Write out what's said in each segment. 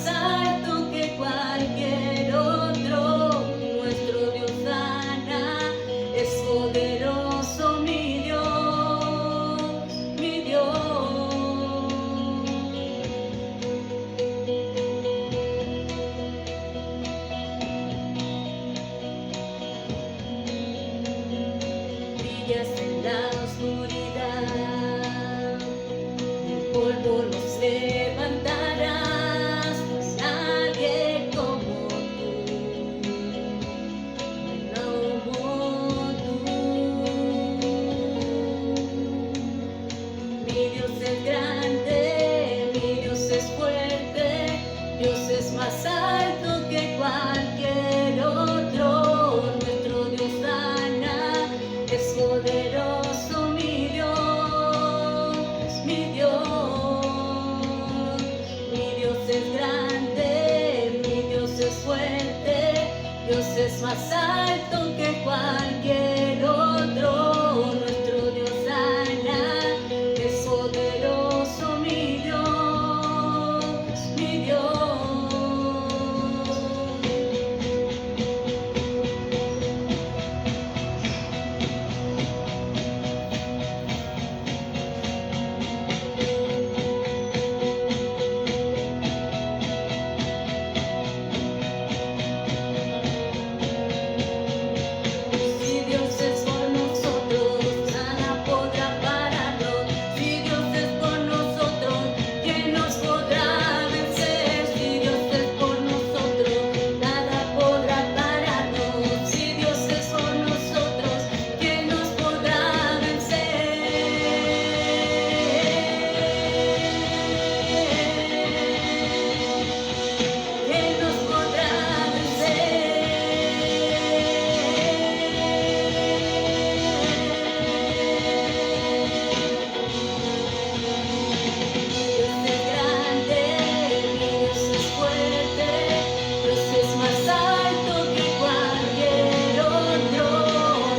alto que cualquier otro. Nuestro Dios sana, es poderoso, mi Dios, mi Dios. Brillas en la oscuridad, del polvo nos levantarás. Nadie como tú. Mi Dios es grande, mi Dios es fuerte, Dios es más alto que cualquier otro. Nuestro Dios sana, es poderoso, mi Dios, mi Dios. Mi Dios es grande, mi Dios es fuerte, Dios es más alto que cualquier otro. Nuestro Dios sana, es poderoso, mi Dios, mi Dios. Si Dios es por nosotros, nada podrá pararnos. Si Dios es por nosotros, ¿quién nos podrá vencer? Si Dios es por nosotros, nada podrá pararnos. Si Dios es por nosotros, ¿quién nos podrá vencer? ¿Quién nos podrá vencer? Dios es grande, mi Dios es fuerte, Dios es más alto que cualquier otro.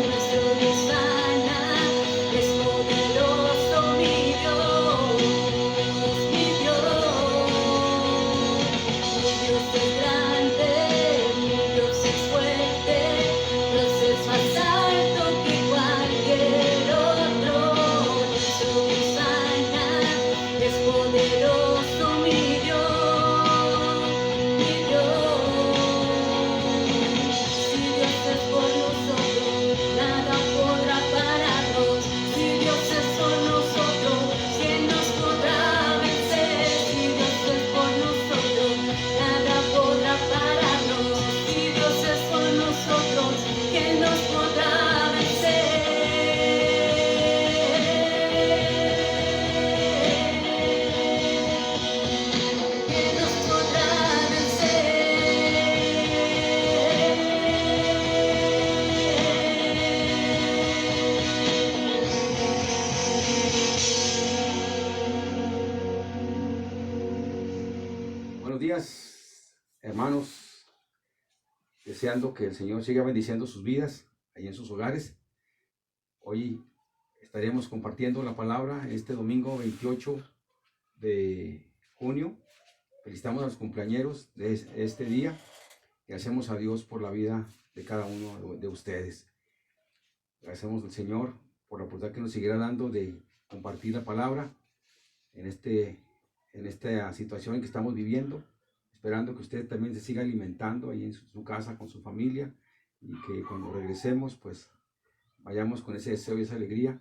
Nuestro Dios sana, es poderoso, mi Dios, mi Dios. Mi Dios es grande, mi Dios es fuerte, Dios es más alto que cualquier otro. Nuestro Dios sana, es poderoso, mi Dios, mi Dios. Si Dios es por nosotros, nada podrá pararnos. Si Dios es por nosotros, ¿quién nos podrá vencer? Si Dios es por nosotros, nada podrá pararnos. Si Dios es por nosotros, ¿quién nos podrá vencer? ¿Quién nos podrá vencer? Buenos días, hermanos, deseando que el Señor siga bendiciendo sus vidas ahí en sus hogares. Hoy estaremos compartiendo la palabra este domingo 28 de junio. Felicitamos a los cumpleañeros de este día y agradecemos a Dios por la vida de cada uno de ustedes. Agradecemos al Señor por la oportunidad que nos seguirá dando de compartir la palabra en esta situación en que estamos viviendo, esperando que usted también se siga alimentando ahí en su casa con su familia y que cuando regresemos pues vayamos con ese deseo y esa alegría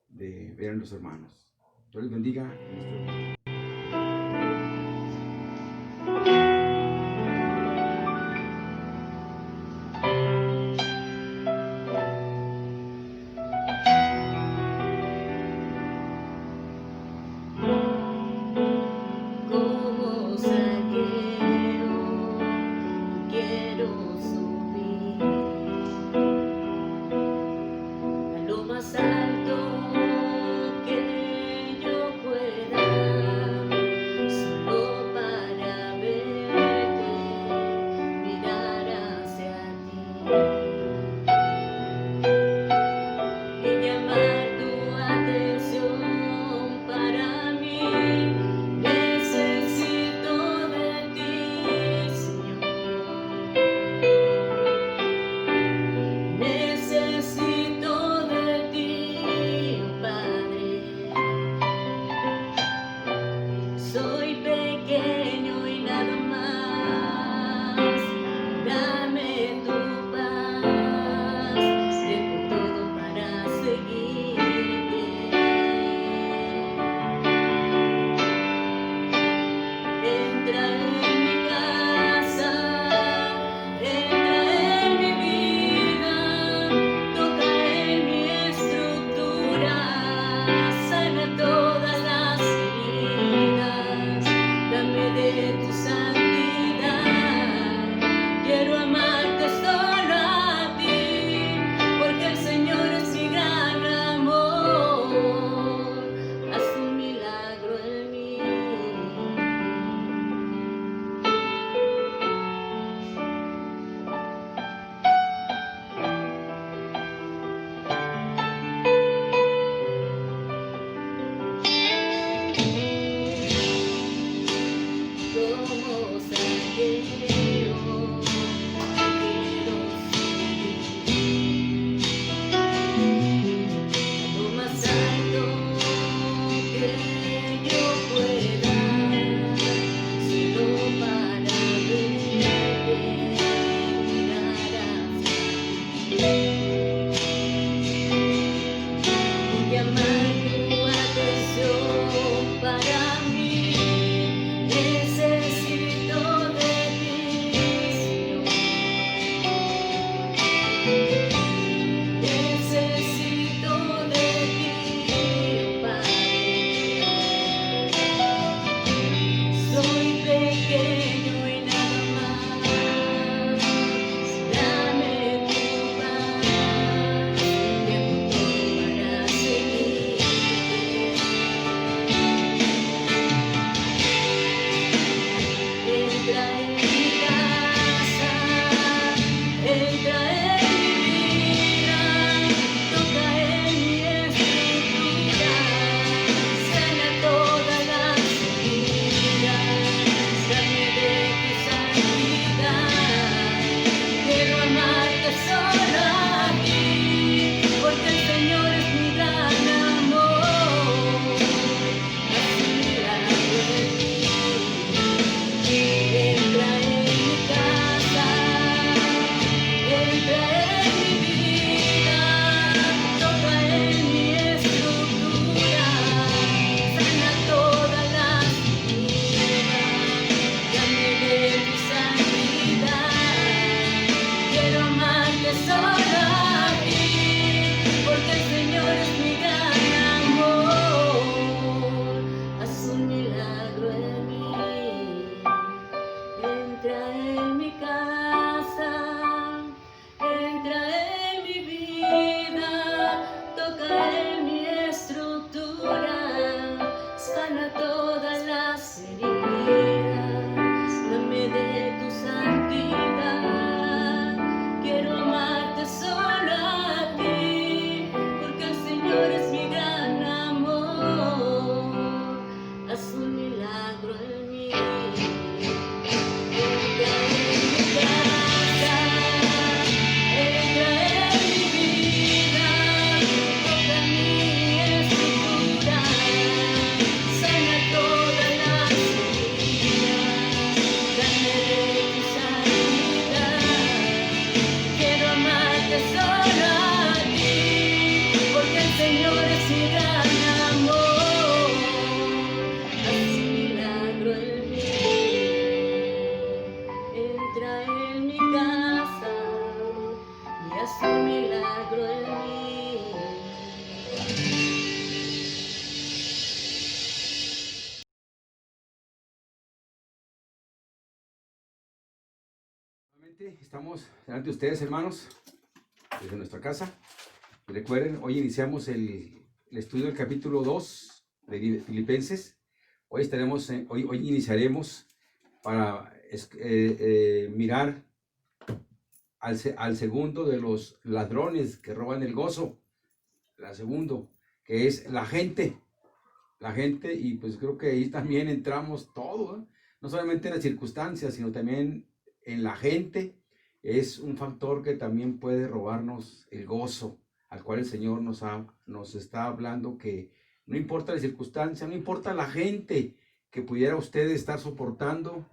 de ver a los hermanos. Dios les bendiga en este domingo. Como Zaqueo, quiero subir a lo más alto que yo pueda. Estamos delante de ustedes, hermanos, desde nuestra casa. Y recuerden, hoy iniciamos el estudio del capítulo 2 de Filipenses. Hoy iniciaremos para mirar al segundo de los ladrones que roban el gozo. La segundo, que es la gente. La gente, y pues creo que ahí también entramos todo, ¿eh? No solamente en las circunstancias, sino también en la gente. Es un factor que también puede robarnos el gozo, al cual el Señor nos está hablando, que no importa la circunstancia, no importa la gente que pudiera usted estar soportando,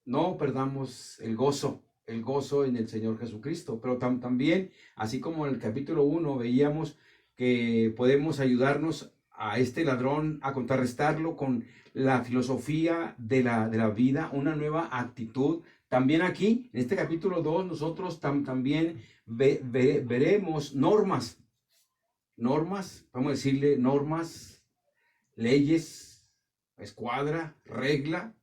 no perdamos el gozo en el Señor Jesucristo. Pero también, así como en el capítulo 1 veíamos que podemos ayudarnos a este ladrón, a contrarrestarlo con la filosofía de la vida, una nueva actitud. También aquí, en este capítulo 2, nosotros también veremos normas, vamos a decirle normas, leyes, escuadra, regla,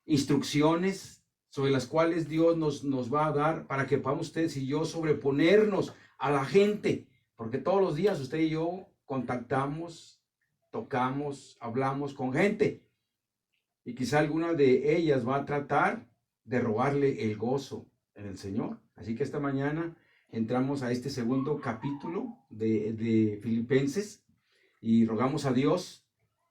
instrucciones sobre las cuales Dios nos va a dar para que podamos ustedes y yo sobreponernos a la gente, porque todos los días usted y yo contactamos, tocamos, hablamos con gente, y quizá alguna de ellas va a tratar de robarle el gozo en el Señor. Así que esta mañana entramos a este segundo capítulo de Filipenses y rogamos a Dios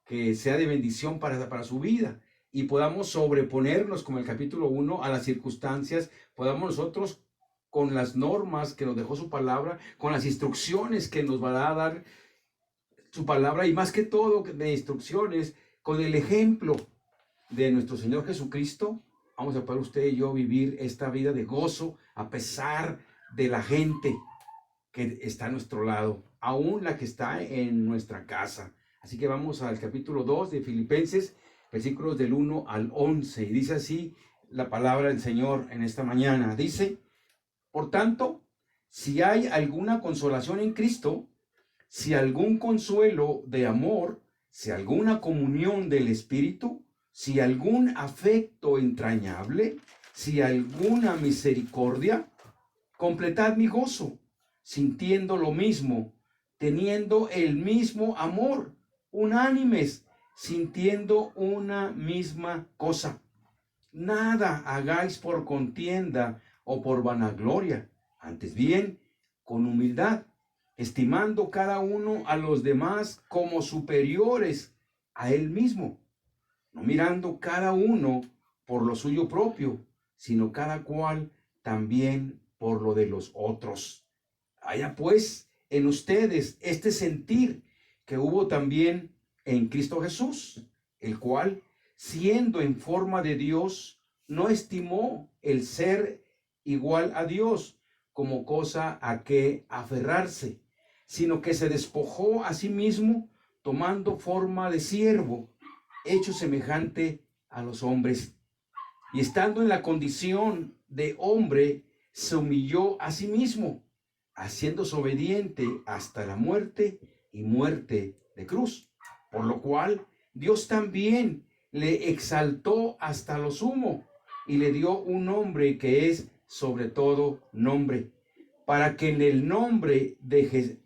que sea de bendición para su vida y podamos sobreponernos, como el capítulo 1, a las circunstancias. Podamos nosotros, con las normas que nos dejó su palabra, con las instrucciones que nos va a dar su palabra, y más que todo de instrucciones, con el ejemplo de nuestro Señor Jesucristo, vamos a poder usted y yo vivir esta vida de gozo a pesar de la gente que está a nuestro lado, aún la que está en nuestra casa. Así que vamos al capítulo 2 de Filipenses, versículos del 1 al 11. Y dice así la palabra del Señor en esta mañana. Dice: por tanto, si hay alguna consolación en Cristo, si algún consuelo de amor, si alguna comunión del Espíritu, si algún afecto entrañable, si alguna misericordia, completad mi gozo, sintiendo lo mismo, teniendo el mismo amor, unánimes, sintiendo una misma cosa. nada hagáis por contienda o por vanagloria, antes bien, con humildad, estimando cada uno a los demás como superiores a él mismo, no mirando cada uno por lo suyo propio, sino cada cual también por lo de los otros. Haya pues en ustedes este sentir que hubo también en Cristo Jesús, el cual, siendo en forma de Dios, no estimó el ser igual a Dios como cosa a que aferrarse, sino que se despojó a sí mismo, tomando forma de siervo, hecho semejante a los hombres. Y estando en la condición de hombre, se humilló a sí mismo, haciéndose obediente hasta la muerte y muerte de cruz. Por lo cual Dios también le exaltó hasta lo sumo y le dio un nombre que es sobre todo nombre, para que en el nombre de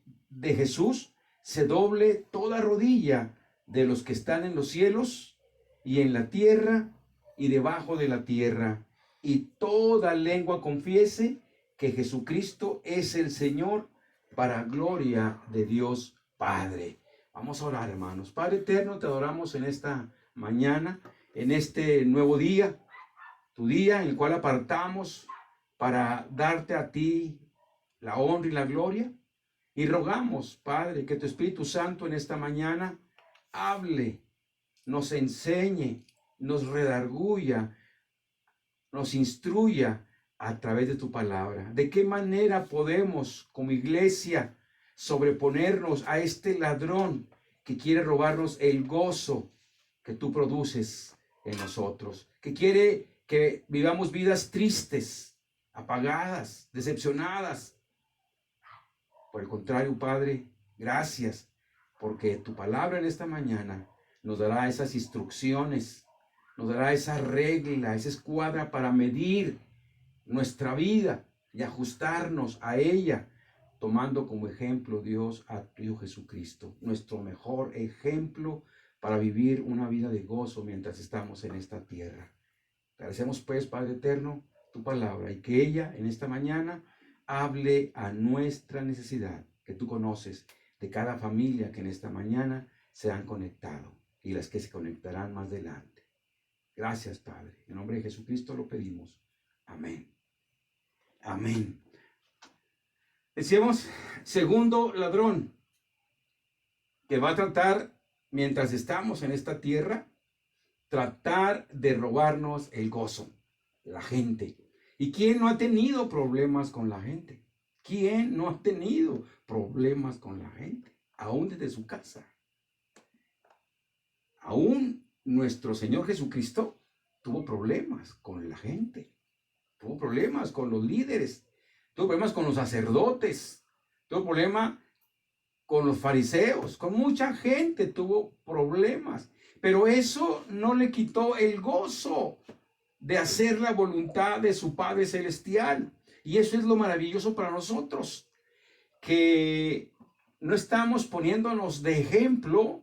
Jesús se doble toda rodilla de los que están en los cielos y en la tierra y debajo de la tierra, y toda lengua confiese que Jesucristo es el Señor, para gloria de Dios Padre. Vamos a orar, hermanos. Padre eterno, te adoramos en esta mañana, en este nuevo día, tu día en el cual apartamos para darte a ti la honra y la gloria. Y rogamos, Padre, que tu Espíritu Santo en esta mañana hable, nos enseñe, nos redarguya, nos instruya a través de tu palabra. ¿De qué manera podemos, como iglesia, sobreponernos a este ladrón que quiere robarnos el gozo que tú produces en nosotros? Que quiere que vivamos vidas tristes, apagadas, decepcionadas. Por el contrario, Padre, gracias, porque tu palabra en esta mañana nos dará esas instrucciones, nos dará esa regla, esa escuadra para medir nuestra vida y ajustarnos a ella, tomando como ejemplo, Dios, a tu Hijo Jesucristo, nuestro mejor ejemplo para vivir una vida de gozo mientras estamos en esta tierra. Agradecemos pues, Padre eterno, tu palabra, y que ella en esta mañana hable a nuestra necesidad, que tú conoces, de cada familia que en esta mañana se han conectado y las que se conectarán más adelante. Gracias, Padre. En nombre de Jesucristo lo pedimos. Amén. Amén. Decíamos, segundo ladrón, que va a tratar, mientras estamos en esta tierra, tratar de robarnos el gozo, la gente. ¿Y quién no ha tenido problemas con la gente? ¿Quién no ha tenido problemas con la gente? Aún desde su casa. Aún nuestro Señor Jesucristo tuvo problemas con la gente. Tuvo problemas con los líderes. Tuvo problemas con los sacerdotes. Tuvo problemas con los fariseos. Con mucha gente tuvo problemas. Pero eso no le quitó el gozo de hacer la voluntad de su Padre Celestial. Y eso es lo maravilloso para nosotros, que no estamos poniéndonos de ejemplo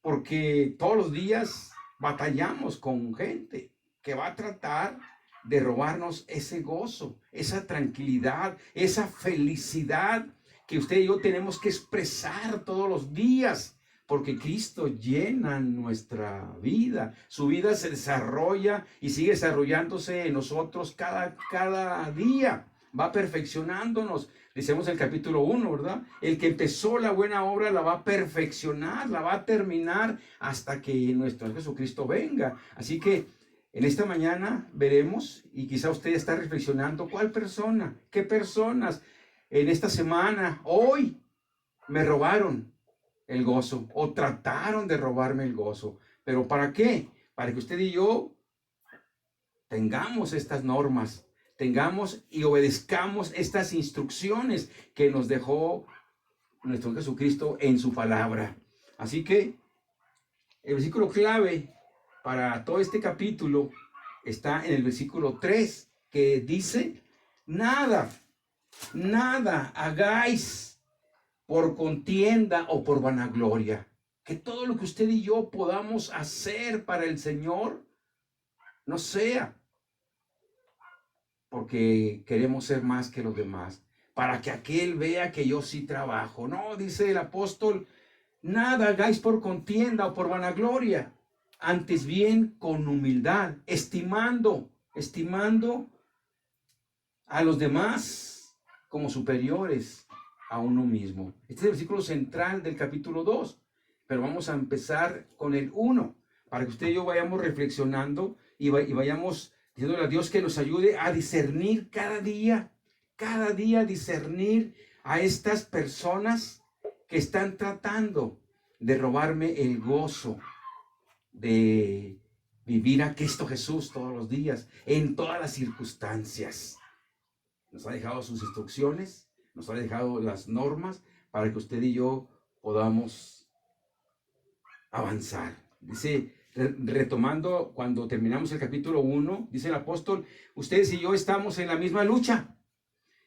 porque todos los días batallamos con gente que va a tratar de robarnos ese gozo, esa tranquilidad, esa felicidad que usted y yo tenemos que expresar todos los días. Porque Cristo llena nuestra vida. Su vida se desarrolla y sigue desarrollándose en nosotros cada día. Va perfeccionándonos. Decimos en el capítulo 1, ¿verdad? El que empezó la buena obra la va a perfeccionar, la va a terminar hasta que nuestro Jesucristo venga. Así que en esta mañana veremos, y quizá usted está reflexionando, ¿cuál persona? ¿Qué personas en esta semana, hoy, me robaron el gozo o trataron de robarme el gozo? ¿Pero para qué? Para que usted y yo tengamos estas normas, tengamos y obedezcamos estas instrucciones que nos dejó nuestro Jesucristo en su palabra. Así que el versículo clave para todo este capítulo está en el versículo 3, que dice: nada hagáis por contienda o por vanagloria. Que todo lo que usted y yo podamos hacer para el Señor no sea porque queremos ser más que los demás, para que aquel vea que yo sí trabajo. No, dice el apóstol, nada hagáis por contienda o por vanagloria, antes bien con humildad, estimando a los demás como superiores a uno mismo. Este es el versículo central del capítulo 2, pero vamos a empezar con el 1, para que usted y yo vayamos reflexionando y vayamos diciéndole a Dios que nos ayude a discernir cada día discernir a estas personas que están tratando de robarme el gozo de vivir a Cristo Jesús todos los días, en todas las circunstancias. Nos ha dejado sus instrucciones, nos ha dejado las normas para que usted y yo podamos avanzar. Dice, retomando cuando terminamos el capítulo 1, dice el apóstol, ustedes y yo estamos en la misma lucha.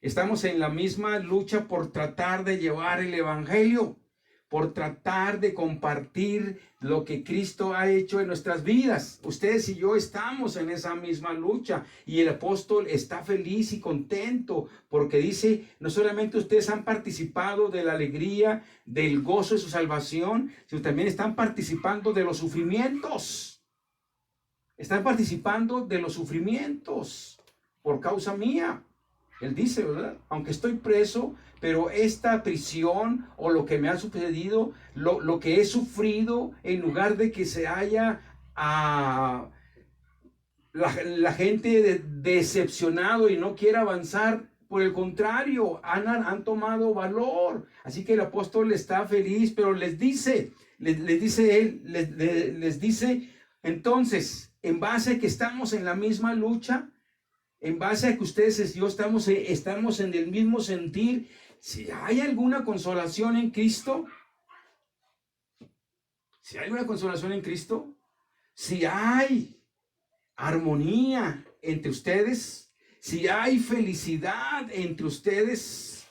Estamos en la misma lucha por tratar de llevar el evangelio, por tratar de compartir lo que Cristo ha hecho en nuestras vidas. Ustedes y yo estamos en esa misma lucha y el apóstol está feliz y contento porque dice, no solamente ustedes han participado de la alegría, del gozo de su salvación, sino también están participando de los sufrimientos. Están participando de los sufrimientos por causa mía. Él dice, ¿verdad? Aunque estoy preso, pero esta prisión o lo que me ha sucedido, lo que he sufrido, en lugar de que se haya la gente decepcionado y no quiera avanzar, por el contrario, han tomado valor. Así que el apóstol está feliz, pero les dice entonces, en base a que estamos en la misma lucha, en base a que ustedes y yo estamos en el mismo sentir, si hay alguna consolación en Cristo, si hay armonía entre ustedes, si hay felicidad entre ustedes,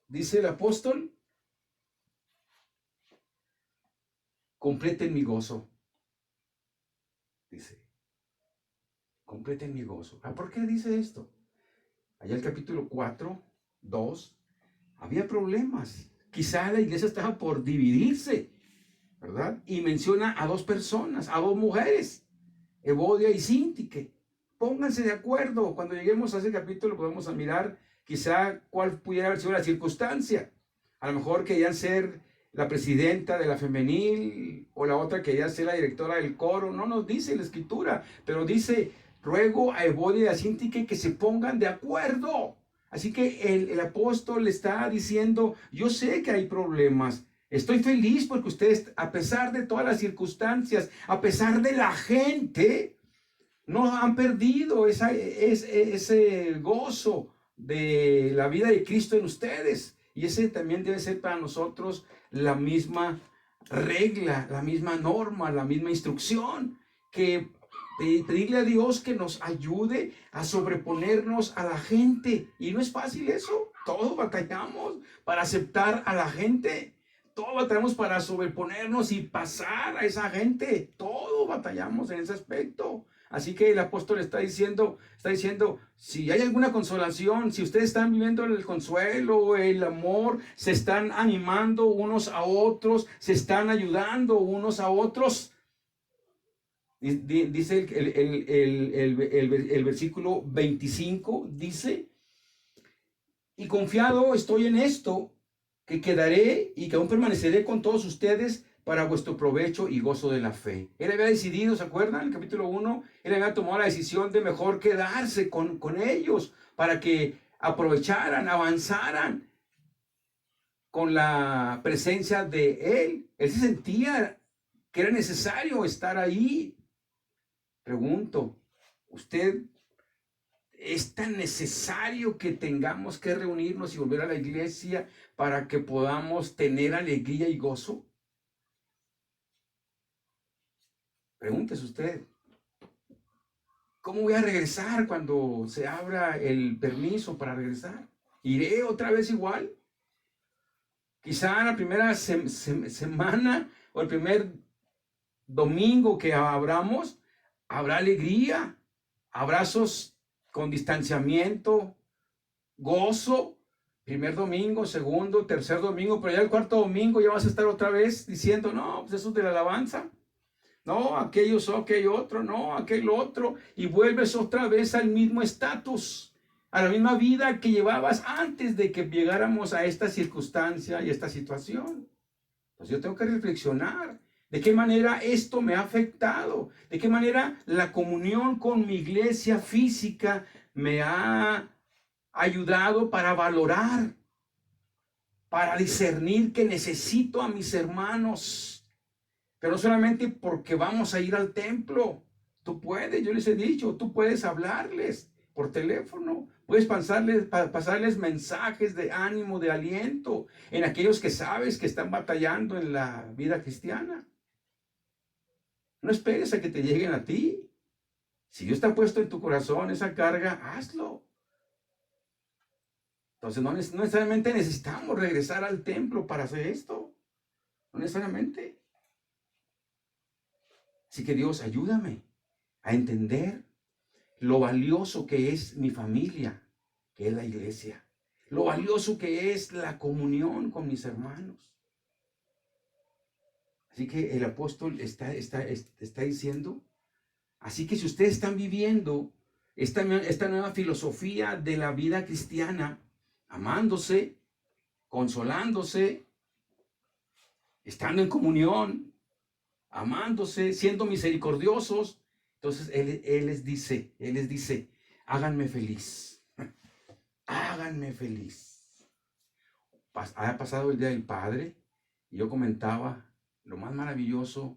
dice el apóstol, completen mi gozo, dice. Completen mi gozo. ¿Por qué dice esto? Allá el capítulo 4, 2, había problemas. Quizá la iglesia estaba por dividirse, ¿verdad? Y menciona a dos personas, a dos mujeres, Evodia y Síntique. Pónganse de acuerdo. Cuando lleguemos a ese capítulo podemos mirar quizá cuál pudiera haber sido la circunstancia. A lo mejor querían ser la presidenta de la femenil o la otra quería ser la directora del coro. No nos dice la escritura, pero dice, ruego a Evodia y a Síntique que se pongan de acuerdo. Así que el apóstol le está diciendo, yo sé que hay problemas. Estoy feliz porque ustedes, a pesar de todas las circunstancias, a pesar de la gente, no han perdido ese gozo de la vida de Cristo en ustedes. Y ese también debe ser para nosotros la misma regla, la misma norma, la misma instrucción, que pedirle a Dios que nos ayude a sobreponernos a la gente. Y no es fácil eso. Todos batallamos para aceptar a la gente. Todos batallamos para sobreponernos y pasar a esa gente. Todos batallamos en ese aspecto. Así que el apóstol está diciendo, si hay alguna consolación, si ustedes están viviendo el consuelo, el amor, se están animando unos a otros, se están ayudando unos a otros. Dice el versículo 25, dice, y confiado estoy en esto, que quedaré y que aún permaneceré con todos ustedes para vuestro provecho y gozo de la fe. Él había decidido, ¿se acuerdan? En el capítulo 1, él había tomado la decisión de mejor quedarse con ellos para que aprovecharan, avanzaran con la presencia de él. Él se sentía que era necesario estar ahí. Pregunto, ¿usted es tan necesario que tengamos que reunirnos y volver a la iglesia para que podamos tener alegría y gozo? Pregúntese usted, ¿cómo voy a regresar cuando se abra el permiso para regresar? ¿Iré otra vez igual? Quizá la primera semana o el primer domingo que abramos, habrá alegría, abrazos con distanciamiento, gozo, primer domingo, segundo, tercer domingo, pero ya el cuarto domingo ya vas a estar otra vez diciendo, no, pues eso es de la alabanza, no, aquello, aquello otro, no, aquel otro, y vuelves otra vez al mismo estatus, a la misma vida que llevabas antes de que llegáramos a esta circunstancia y esta situación. Entonces yo tengo que reflexionar de qué manera esto me ha afectado, de qué manera la comunión con mi iglesia física me ha ayudado para valorar, para discernir que necesito a mis hermanos, pero no solamente porque vamos a ir al templo. Tú puedes, yo les he dicho, tú puedes hablarles por teléfono, puedes pasarles mensajes de ánimo, de aliento en aquellos que sabes que están batallando en la vida cristiana. No esperes a que te lleguen a ti. Si Dios te ha puesto en tu corazón esa carga, hazlo. Entonces no necesariamente necesitamos regresar al templo para hacer esto. No necesariamente. Así que Dios, ayúdame a entender lo valioso que es mi familia, que es la iglesia. Lo valioso que es la comunión con mis hermanos. Así que el apóstol está diciendo, así que si ustedes están viviendo esta nueva filosofía de la vida cristiana, amándose, consolándose, estando en comunión, amándose, siendo misericordiosos, entonces él les dice, háganme feliz, háganme feliz. Ha pasado el Día del Padre y yo comentaba, lo más maravilloso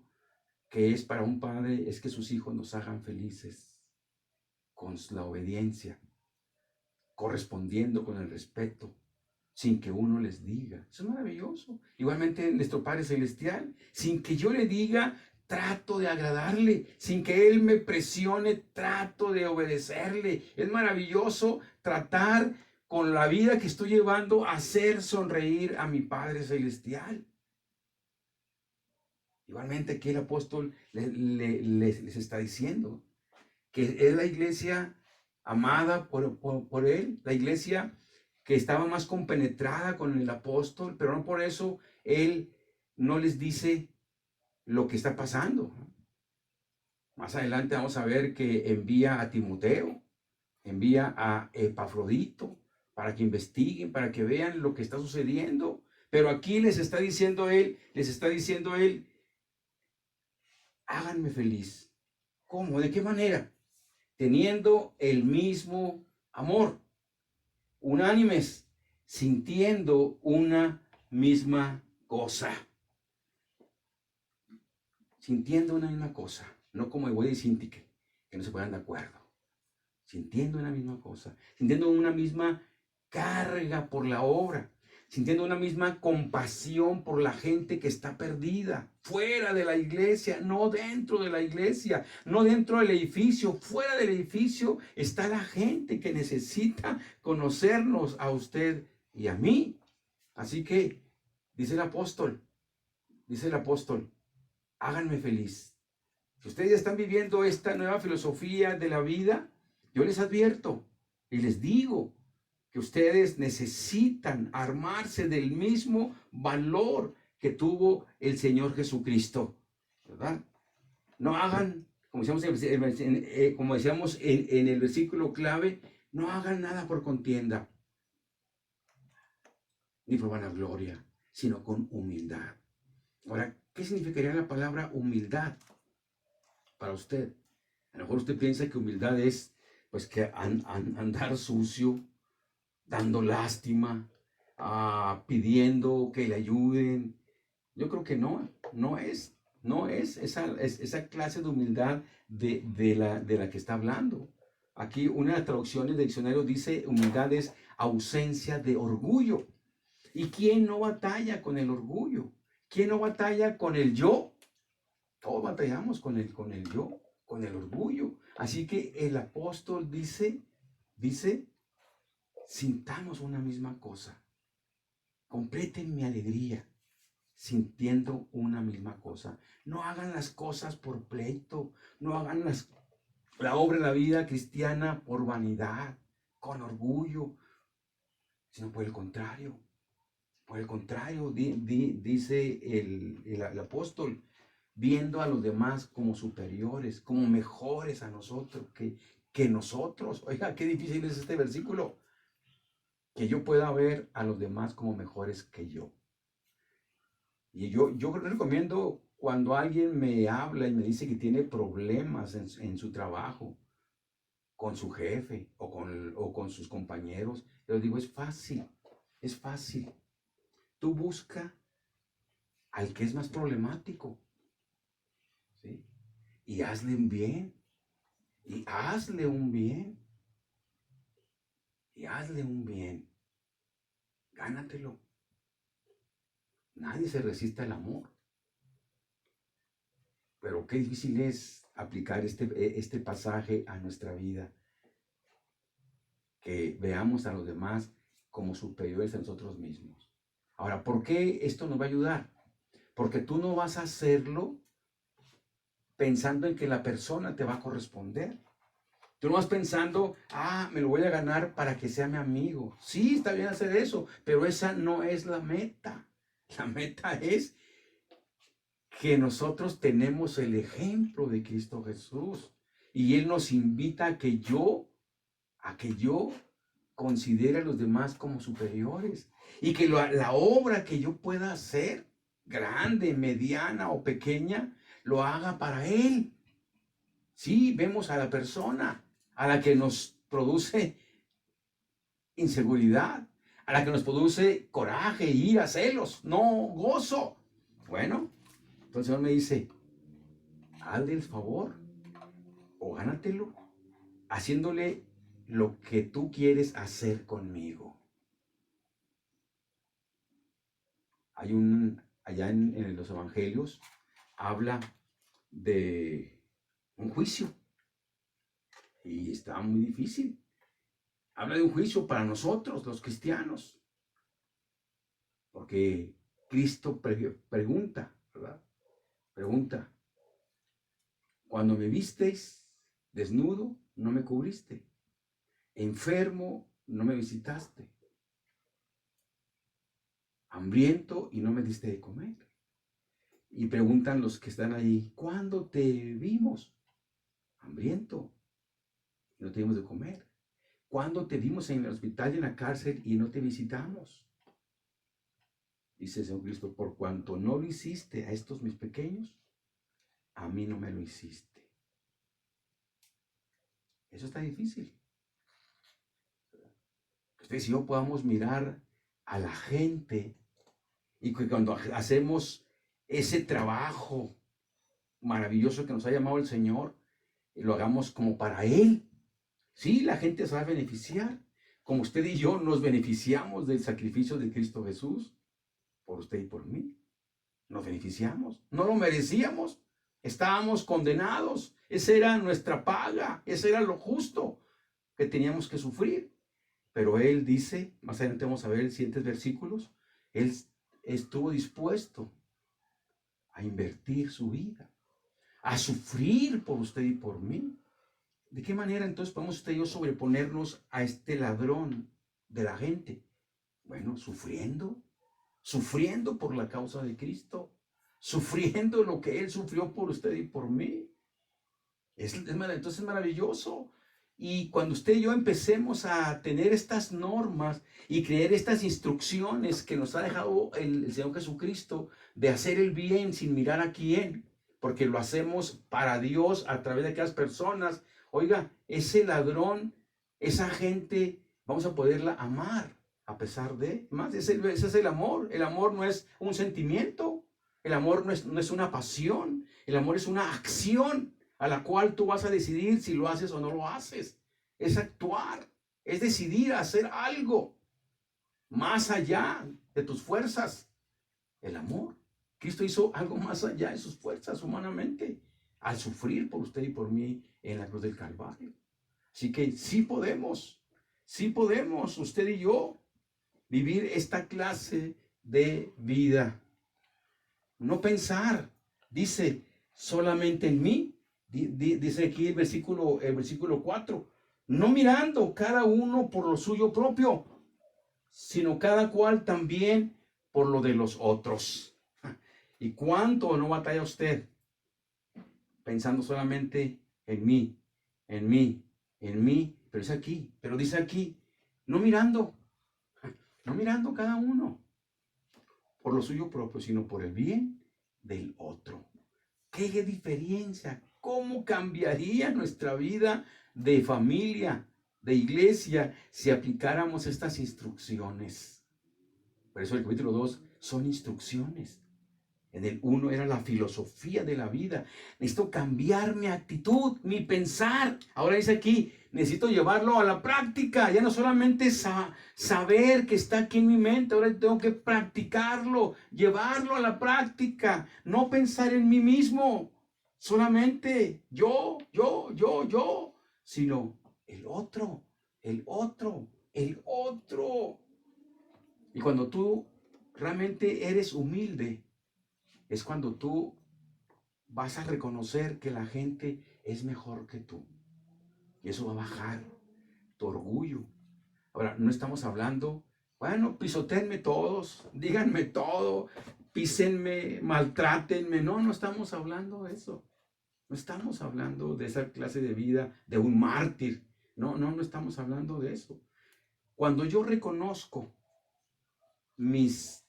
que es para un padre es que sus hijos nos hagan felices con la obediencia, correspondiendo con el respeto, sin que uno les diga. Eso es maravilloso. Igualmente nuestro Padre Celestial, sin que yo le diga, trato de agradarle, sin que Él me presione, trato de obedecerle. Es maravilloso tratar con la vida que estoy llevando, hacer sonreír a mi Padre Celestial. Igualmente aquí el apóstol les está diciendo que es la iglesia amada por él, la iglesia que estaba más compenetrada con el apóstol, pero no por eso él no les dice lo que está pasando. Más adelante vamos a ver que envía a Timoteo, envía a Epafrodito para que investiguen, para que vean lo que está sucediendo. Pero aquí les está diciendo él, háganme feliz. ¿Cómo? ¿De qué manera? Teniendo el mismo amor, unánimes, sintiendo una misma cosa. Sintiendo una misma cosa, no como Evodia y Sintique, que no se pongan de acuerdo. Sintiendo una misma cosa, sintiendo una misma carga por la obra, sintiendo una misma compasión por la gente que está perdida, fuera de la iglesia, no dentro de la iglesia, no dentro del edificio, fuera del edificio está la gente que necesita conocernos a usted y a mí. Así que, dice el apóstol, háganme feliz. Si ustedes están viviendo esta nueva filosofía de la vida, yo les advierto y les digo que ustedes necesitan armarse del mismo valor que tuvo el Señor Jesucristo, ¿verdad? No hagan, como decíamos en el versículo clave, no hagan nada por contienda, ni por vanagloria, sino con humildad. Ahora, ¿qué significaría la palabra humildad para usted? A lo mejor usted piensa que humildad es, pues, que andar sucio, dando lástima, pidiendo que le ayuden. Yo creo que no es esa clase de humildad de la que está hablando. Aquí una de las traducciones del diccionario dice humildad es ausencia de orgullo. ¿Y quién no batalla con el orgullo? ¿Quién no batalla con el yo? Todos batallamos con el yo, con el orgullo. Así que el apóstol dice, sintamos una misma cosa. Completen mi alegría sintiendo una misma cosa. No hagan las cosas por pleito, no hagan la obra en la vida cristiana por vanidad, con orgullo, sino por el contrario. Por el contrario, dice el apóstol, viendo a los demás como superiores, como mejores a nosotros que nosotros. Oiga, qué difícil es este versículo. Que yo pueda ver a los demás como mejores que yo. Y yo recomiendo cuando alguien me habla y me dice que tiene problemas en su trabajo, con su jefe o con sus compañeros, yo digo, es fácil, es fácil. Tú busca al que es más problemático, ¿sí? Y hazle un bien, y hazle un bien, y hazle un bien. Gánatelo. Nadie se resiste al amor. Pero qué difícil es aplicar este pasaje a nuestra vida. Que veamos a los demás como superiores a nosotros mismos. Ahora, ¿por qué esto nos va a ayudar? Porque tú no vas a hacerlo pensando en que la persona te va a corresponder. Tú no vas pensando, me lo voy a ganar para que sea mi amigo. Sí, está bien hacer eso, pero esa no es la meta. La meta es que nosotros tenemos el ejemplo de Cristo Jesús. Y Él nos invita a que yo considere a los demás como superiores. Y que la obra que yo pueda hacer, grande, mediana o pequeña, lo haga para Él. Sí, vemos a la persona a la que nos produce inseguridad, a la que nos produce coraje, ira, celos, no gozo. Bueno, entonces el Señor me dice, hazle el favor o gánatelo haciéndole lo que tú quieres hacer conmigo. Hay allá en los evangelios, habla de un juicio. Y está muy difícil. Habla de un juicio para nosotros, los cristianos. Porque Cristo pregunta, ¿verdad? Pregunta, cuando me visteis desnudo, no me cubriste. Enfermo, no me visitaste. Hambriento y no me diste de comer. Y preguntan los que están ahí, ¿cuándo te vimos? Hambriento y no te dimos de comer. ¿Cuándo te vimos en el hospital y en la cárcel y no te visitamos? Dice el Señor Cristo, por cuanto no lo hiciste a estos mis pequeños, a mí no me lo hiciste. Eso está difícil. Ustedes y yo podamos mirar a la gente y que cuando hacemos ese trabajo maravilloso que nos ha llamado el Señor, lo hagamos como para Él. Sí, la gente se va a beneficiar, como usted y yo nos beneficiamos del sacrificio de Cristo Jesús, por usted y por mí. Nos beneficiamos, no lo merecíamos, estábamos condenados, esa era nuestra paga, ese era lo justo que teníamos que sufrir. Pero Él dice, más adelante vamos a ver los siguientes versículos, Él estuvo dispuesto a invertir su vida, a sufrir por usted y por mí. ¿De qué manera entonces podemos usted y yo sobreponernos a este ladrón de la gente? Bueno, sufriendo por la causa de Cristo, sufriendo lo que Él sufrió por usted y por mí. Entonces es maravilloso. Y cuando usted y yo empecemos a tener estas normas y creer estas instrucciones que nos ha dejado el Señor Jesucristo de hacer el bien sin mirar a quién, porque lo hacemos para Dios a través de aquellas personas, oiga, ese ladrón, esa gente, vamos a poderla amar a pesar de, más, ese es el amor. El amor no es un sentimiento, el amor no es una pasión, el amor es una acción a la cual tú vas a decidir si lo haces o no lo haces. Es actuar, es decidir hacer algo más allá de tus fuerzas. El amor. Cristo hizo algo más allá de sus fuerzas humanamente al sufrir por usted y por mí en la cruz del Calvario. Así que sí podemos, usted y yo, vivir esta clase de vida. No pensar, dice, solamente en mí, Dice aquí el versículo 4, no mirando cada uno por lo suyo propio, sino cada cual también por lo de los otros. ¿Y cuánto no batalla usted pensando solamente en mí, en mí, en mí? Pero dice aquí, no mirando cada uno por lo suyo propio, sino por el bien del otro. ¿Qué diferencia? ¿Cómo cambiaría nuestra vida de familia, de iglesia, si aplicáramos estas instrucciones? Por eso el capítulo 2 son instrucciones. En el 1 era la filosofía de la vida. Necesito cambiar mi actitud, mi pensar. Ahora dice aquí, necesito llevarlo a la práctica. Ya no solamente saber que está aquí en mi mente, ahora tengo que practicarlo, llevarlo a la práctica. No pensar en mí mismo, solamente yo, sino el otro, el otro, el otro. Y cuando tú realmente eres humilde, es cuando tú vas a reconocer que la gente es mejor que tú. Y eso va a bajar tu orgullo. Ahora, no estamos hablando, bueno, pisotéenme todos, díganme todo, písenme, maltrátenme. No estamos hablando de eso. No estamos hablando de esa clase de vida, de un mártir. No estamos hablando de eso. Cuando yo reconozco mis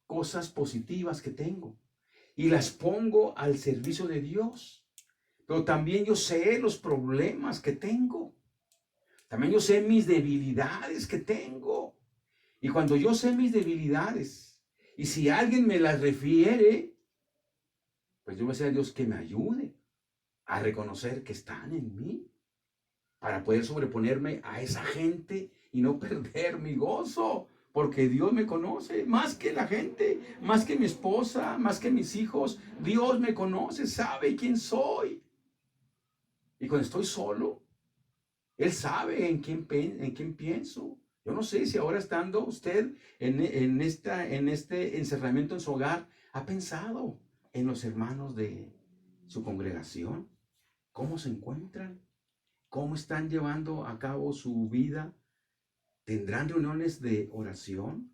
cosas positivas que tengo, y las pongo al servicio de Dios. Pero también yo sé los problemas que tengo. También yo sé mis debilidades que tengo. Y cuando yo sé mis debilidades, y si alguien me las refiere, pues yo voy a decir a Dios que me ayude a reconocer que están en mí, para poder sobreponerme a esa gente y no perder mi gozo. Porque Dios me conoce más que la gente, más que mi esposa, más que mis hijos. Dios me conoce, sabe quién soy. Y cuando estoy solo, Él sabe en quién pienso. Yo no sé si ahora estando usted en este encerramiento en su hogar, ha pensado en los hermanos de su congregación. ¿Cómo se encuentran? ¿Cómo están llevando a cabo su vida? ¿Tendrán reuniones de oración?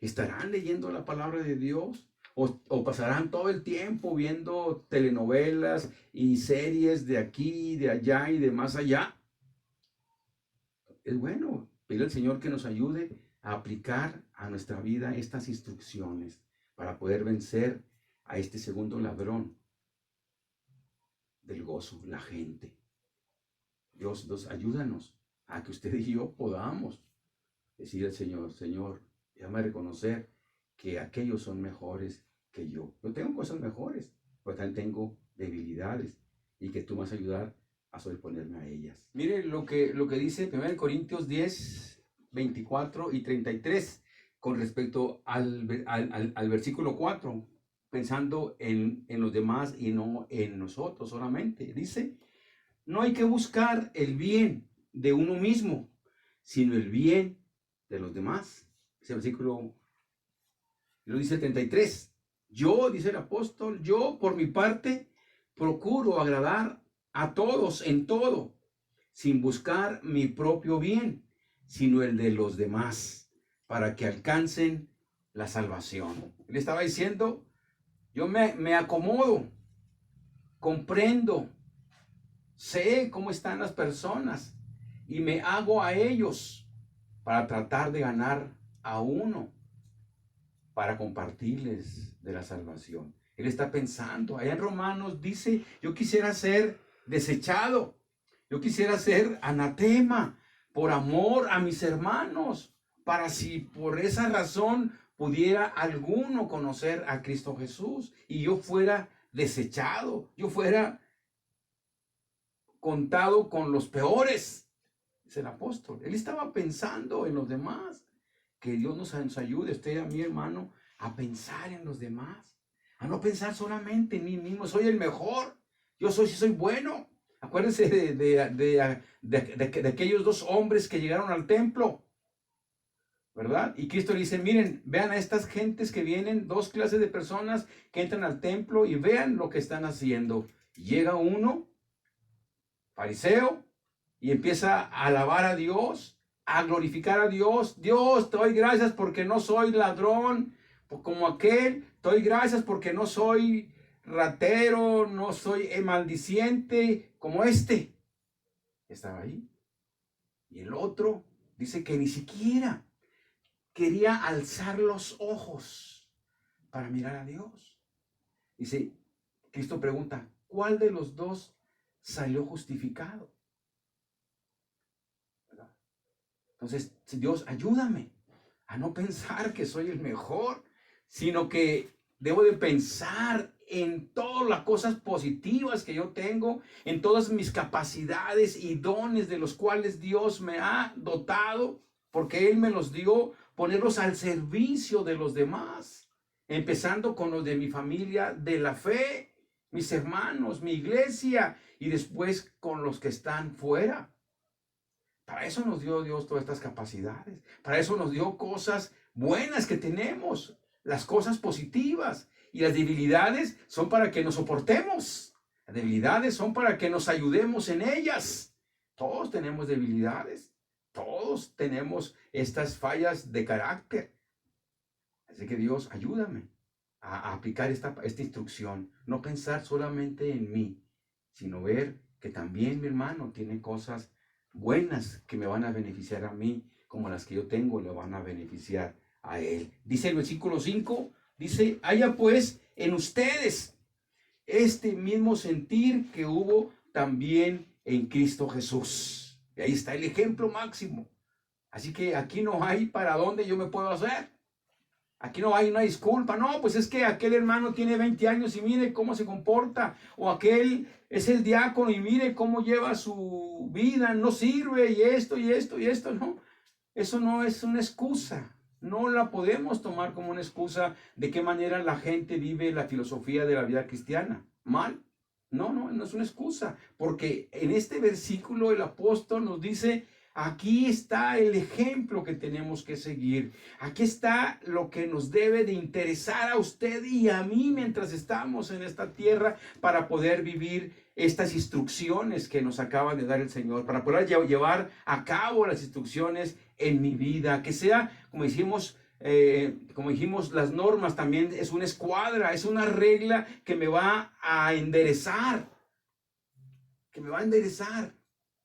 ¿Estarán leyendo la palabra de Dios? ¿O pasarán todo el tiempo viendo telenovelas y series de aquí, de allá y de más allá? Es bueno pedir al Señor que nos ayude a aplicar a nuestra vida estas instrucciones para poder vencer a este segundo ladrón del gozo, la gente. Dios, ayúdanos a que usted y yo podamos decir al Señor, Señor, déjame reconocer que aquellos son mejores que yo. Yo tengo cosas mejores, pero también tengo debilidades y que tú me vas a ayudar a sobreponerme a ellas. Mire lo que dice 1 Corintios 10, 24 y 33 con respecto al versículo 4, pensando en los demás y no en nosotros solamente. Dice, no hay que buscar el bien de uno mismo, sino el bien de los demás. Ese versículo lo dice 33. Yo, dice el apóstol, yo por mi parte procuro agradar a todos en todo, sin buscar mi propio bien, sino el de los demás, para que alcancen la salvación. Él estaba diciendo, yo me acomodo, comprendo, sé cómo están las personas y me hago a ellos para tratar de ganar a uno, para compartirles de la salvación. Él está pensando, allá en Romanos dice, yo quisiera ser desechado, yo quisiera ser anatema por amor a mis hermanos, para si por esa razón pudiera alguno conocer a Cristo Jesús y yo fuera desechado, yo fuera contado con los peores. Es el apóstol. Él estaba pensando en los demás. Que Dios nos ayude, usted a mi hermano, a pensar en los demás. A no pensar solamente en mí mismo. Soy el mejor. Yo soy bueno. Acuérdense de aquellos dos hombres que llegaron al templo, ¿verdad? Y Cristo le dice, miren, vean a estas gentes que vienen, dos clases de personas que entran al templo y vean lo que están haciendo. Llega uno fariseo, y empieza a alabar a Dios, a glorificar a Dios. Dios, te doy gracias porque no soy ladrón como aquel. Te doy gracias porque no soy ratero, no soy maldiciente como este. Estaba ahí. Y el otro dice que ni siquiera quería alzar los ojos para mirar a Dios. Dice, Cristo pregunta, ¿cuál de los dos salió justificado? ¿Verdad? Entonces, Dios, ayúdame a no pensar que soy el mejor, sino que debo de pensar en todas las cosas positivas que yo tengo, en todas mis capacidades y dones de los cuales Dios me ha dotado, porque Él me los dio, ponerlos al servicio de los demás, empezando con los de mi familia de la fe, mis hermanos, mi iglesia, y después con los que están fuera. Para eso nos dio Dios todas estas capacidades, para eso nos dio cosas buenas que tenemos, las cosas positivas, y las debilidades son para que nos soportemos. Las debilidades son para que nos ayudemos en ellas. Todos tenemos debilidades, todos tenemos estas fallas de carácter. Así que Dios, ayúdame a aplicar esta instrucción, no pensar solamente en mí, sino ver que también mi hermano tiene cosas buenas que me van a beneficiar a mí, como las que yo tengo le van a beneficiar a él. Dice el versículo 5, dice, haya pues en ustedes este mismo sentir que hubo también en Cristo Jesús. Y ahí está el ejemplo máximo. Así que aquí no hay para dónde yo me puedo hacer. Aquí no hay una disculpa. No, pues es que aquel hermano tiene 20 años y mire cómo se comporta. O aquel es el diácono y mire cómo lleva su vida. No sirve y esto y esto y esto. No, eso no es una excusa. No la podemos tomar como una excusa de qué manera la gente vive la filosofía de la vida cristiana. ¿Mal? No es una excusa. Porque en este versículo el apóstol nos dice, aquí está el ejemplo que tenemos que seguir. Aquí está lo que nos debe de interesar a usted y a mí mientras estamos en esta tierra para poder vivir estas instrucciones que nos acaba de dar el Señor, para poder llevar a cabo las instrucciones en mi vida, que sea, como dijimos, las normas también es una escuadra, es una regla que me va a enderezar,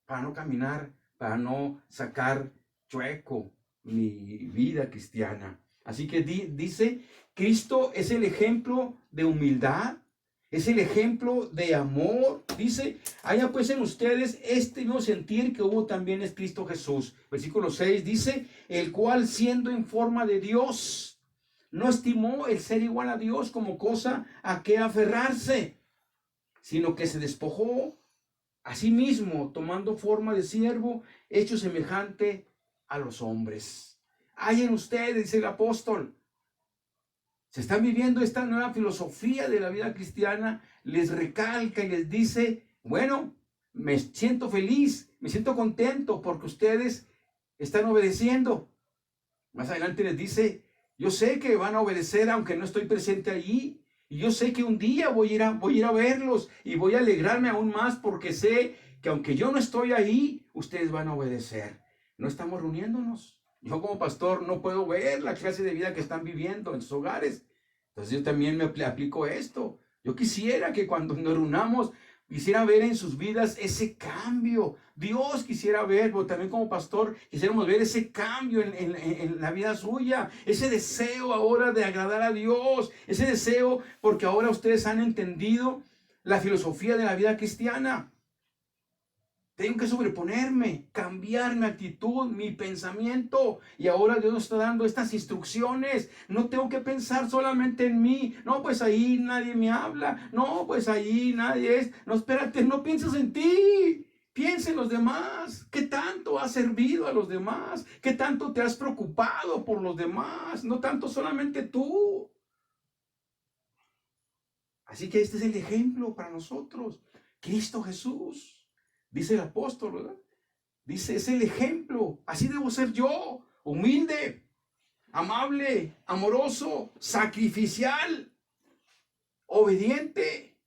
para no caminar, para no sacar chueco mi vida cristiana. Así que dice, Cristo es el ejemplo de humildad, es el ejemplo de amor. Dice, haya pues en ustedes este mismo sentir que hubo también en Cristo Jesús. Versículo 6 dice, el cual siendo en forma de Dios, no estimó el ser igual a Dios como cosa a que aferrarse, sino que se despojó a sí mismo, tomando forma de siervo, hecho semejante a los hombres. Hay en ustedes, dice el apóstol, se están viviendo esta nueva filosofía de la vida cristiana, les recalca y les dice, bueno, me siento feliz, me siento contento porque ustedes están obedeciendo. Más adelante les dice, yo sé que van a obedecer aunque no estoy presente allí. Y yo sé que un día voy a ir a verlos y voy a alegrarme aún más porque sé que aunque yo no estoy ahí, ustedes van a obedecer. No estamos reuniéndonos. Yo como pastor no puedo ver la clase de vida que están viviendo en sus hogares. Entonces yo también me aplico esto. Yo quisiera que cuando nos reunamos, quisiera ver en sus vidas ese cambio. Dios quisiera ver, pero también como pastor quisiéramos ver ese cambio en la vida suya. Ese deseo ahora de agradar a Dios. Ese deseo porque ahora ustedes han entendido la filosofía de la vida cristiana. Tengo que sobreponerme, cambiar mi actitud, mi pensamiento. Y ahora Dios nos está dando estas instrucciones. No tengo que pensar solamente en mí. No, pues ahí nadie me habla. No, pues ahí nadie es. No, espérate, no pienses en ti. Piensa en los demás. ¿Qué tanto has servido a los demás? ¿Qué tanto te has preocupado por los demás? No tanto solamente tú. Así que este es el ejemplo para nosotros. Cristo Jesús. Dice el apóstol, ¿verdad? Dice, es el ejemplo. Así debo ser yo. Humilde, amable, amoroso, sacrificial, obediente.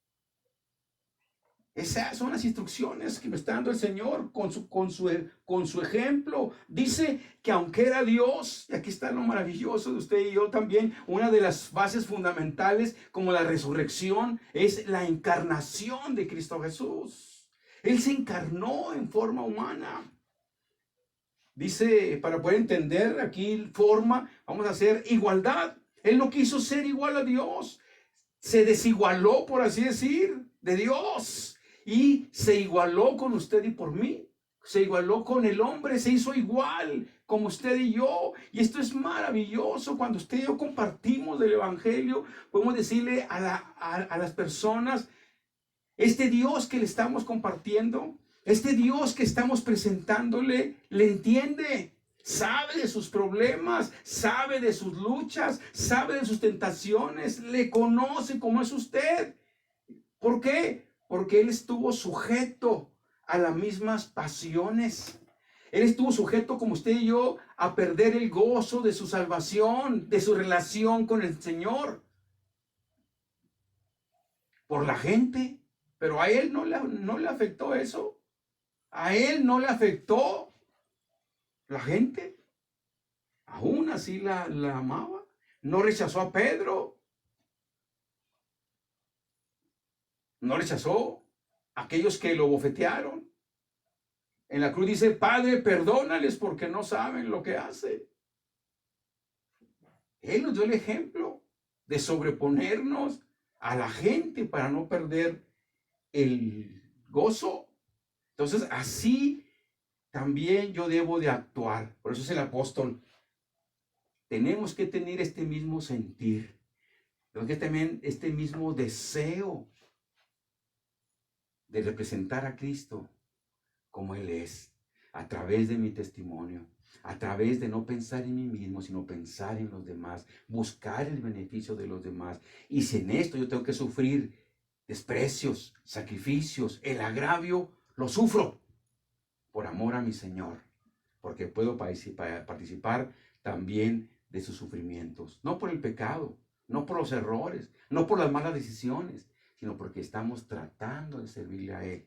Esas son las instrucciones que me está dando el Señor con su ejemplo. Dice que aunque era Dios, y aquí está lo maravilloso de usted y yo también, una de las bases fundamentales como la resurrección es la encarnación de Cristo Jesús. Él se encarnó en forma humana. Dice, para poder entender aquí forma, vamos a hacer igualdad. Él no quiso ser igual a Dios. Se desigualó, por así decir, de Dios. Y se igualó con usted y por mí. Se igualó con el hombre, se hizo igual como usted y yo. Y esto es maravilloso. Cuando usted y yo compartimos del evangelio, podemos decirle a las personas, este Dios que le estamos compartiendo, este Dios que estamos presentándole, le entiende. Sabe de sus problemas, sabe de sus luchas, sabe de sus tentaciones, le conoce como es usted. ¿Por qué? Porque Él estuvo sujeto a las mismas pasiones. Él estuvo sujeto, como usted y yo, a perder el gozo de su salvación, de su relación con el Señor. Por la gente. Pero a Él no le afectó eso. A Él no le afectó la gente. Aún así la amaba. No rechazó a Pedro. No rechazó a aquellos que lo bofetearon. En la cruz dice, Padre, perdónales porque no saben lo que hacen. Él nos dio el ejemplo de sobreponernos a la gente para no perder el gozo. Entonces, así también yo debo de actuar. Por eso es el apóstol. Tenemos que tener este mismo sentir. Tenemos que tener este mismo deseo de representar a Cristo como Él es, a través de mi testimonio, a través de no pensar en mí mismo, sino pensar en los demás, buscar el beneficio de los demás. Y si en esto yo tengo que sufrir desprecios, sacrificios, el agravio, lo sufro por amor a mi Señor, porque puedo participar también de sus sufrimientos, no por el pecado, no por los errores, no por las malas decisiones, sino porque estamos tratando de servirle a Él.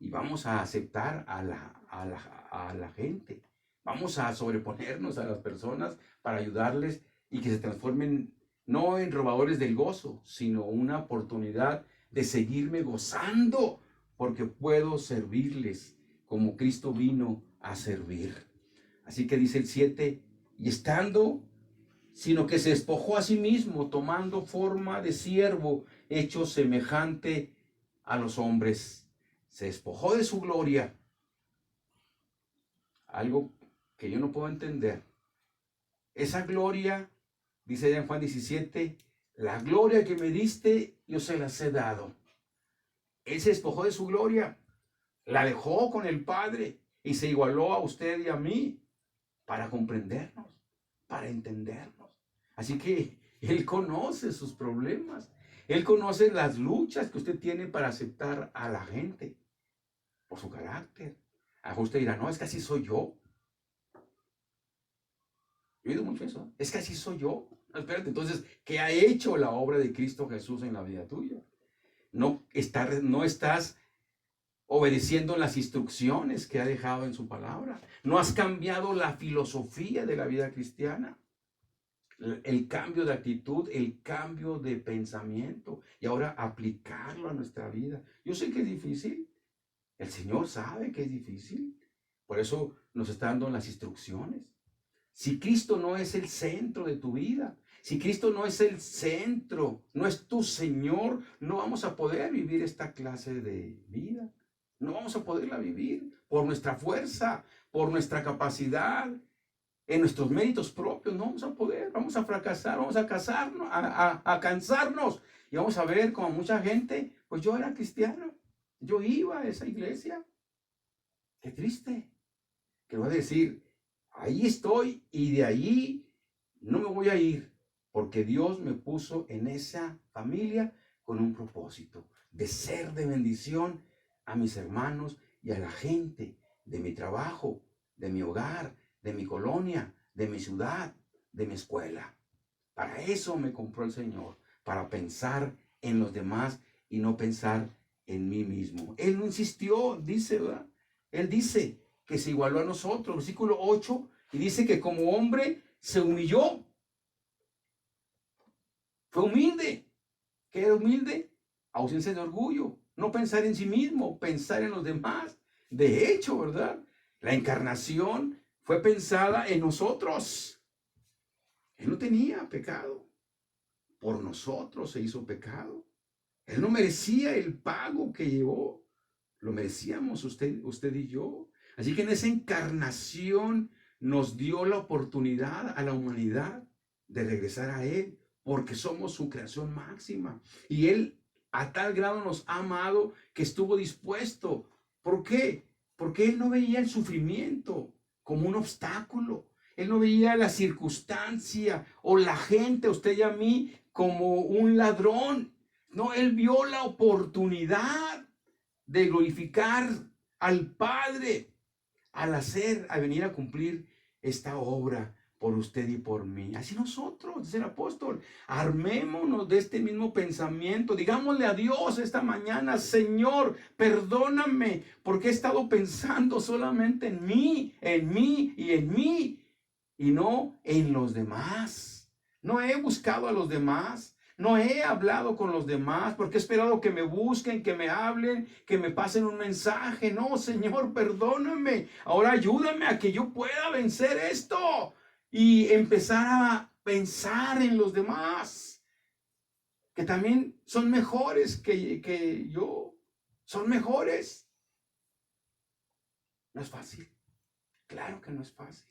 Y vamos a aceptar a la gente. Vamos a sobreponernos a las personas para ayudarles y que se transformen no en robadores del gozo, sino una oportunidad de seguirme gozando porque puedo servirles como Cristo vino a servir. Así que dice el 7, y estando, sino que se despojó a sí mismo, tomando forma de siervo, hecho semejante a los hombres. Se despojó de su gloria. Algo que yo no puedo entender. Esa gloria, dice allá en Juan 17, la gloria que me diste, yo se las he dado. Él se despojó de su gloria, la dejó con el Padre y se igualó a usted y a mí para comprendernos, para entendernos. Así que Él conoce sus problemas. Él conoce las luchas que usted tiene para aceptar a la gente por su carácter. A usted dirá, no, es que así soy yo. Yo he oído mucho eso. Es que así soy yo. No, espérate, entonces, ¿qué ha hecho la obra de Cristo Jesús en la vida tuya? No estás obedeciendo las instrucciones que ha dejado en su palabra. No has cambiado la filosofía de la vida cristiana. El cambio de actitud, el cambio de pensamiento y ahora aplicarlo a nuestra vida. Yo sé que es difícil. El Señor sabe que es difícil. Por eso nos está dando las instrucciones. Si Cristo no es el centro de tu vida, si Cristo no es el centro, no es tu Señor, no vamos a poder vivir esta clase de vida. No vamos a poderla vivir por nuestra fuerza, por nuestra capacidad, en nuestros méritos propios. No vamos a poder, vamos a fracasar, vamos a cansarnos. Y vamos a ver como mucha gente, pues yo era cristiano, yo iba a esa iglesia. Qué triste. Que voy a decir, ahí estoy y de ahí no me voy a ir, porque Dios me puso en esa familia con un propósito de ser de bendición a mis hermanos y a la gente de mi trabajo, de mi hogar, de mi colonia, de mi ciudad, de mi escuela. Para eso me compró el Señor, para pensar en los demás y no pensar en mí mismo. Él no insistió, dice, ¿verdad? Él dice que se igualó a nosotros, versículo 8, y dice que como hombre se humilló. Fue humilde. ¿Qué era humilde? Ausencia de orgullo. No pensar en sí mismo, pensar en los demás. De hecho, ¿verdad? La encarnación fue pensada en nosotros. Él no tenía pecado. Por nosotros se hizo pecado. Él no merecía el pago que llevó. Lo merecíamos usted y yo. Así que en esa encarnación nos dio la oportunidad a la humanidad de regresar a Él, porque somos su creación máxima. Y Él a tal grado nos ha amado que estuvo dispuesto. ¿Por qué? Porque Él no veía el sufrimiento como un obstáculo. Él no veía la circunstancia o la gente, usted y a mí, como un ladrón. No, Él vio la oportunidad de glorificar al Padre al venir a cumplir esta obra por usted y por mí. Así nosotros, dice el apóstol, armémonos de este mismo pensamiento. Digámosle a Dios esta mañana: Señor, perdóname porque he estado pensando solamente en mí y no en los demás. No he buscado a los demás. No he hablado con los demás porque he esperado que me busquen, que me hablen, que me pasen un mensaje. No, Señor, perdóname. Ahora ayúdame a que yo pueda vencer esto y empezar a pensar en los demás, que también son mejores que yo. Son mejores. No es fácil. Claro que no es fácil.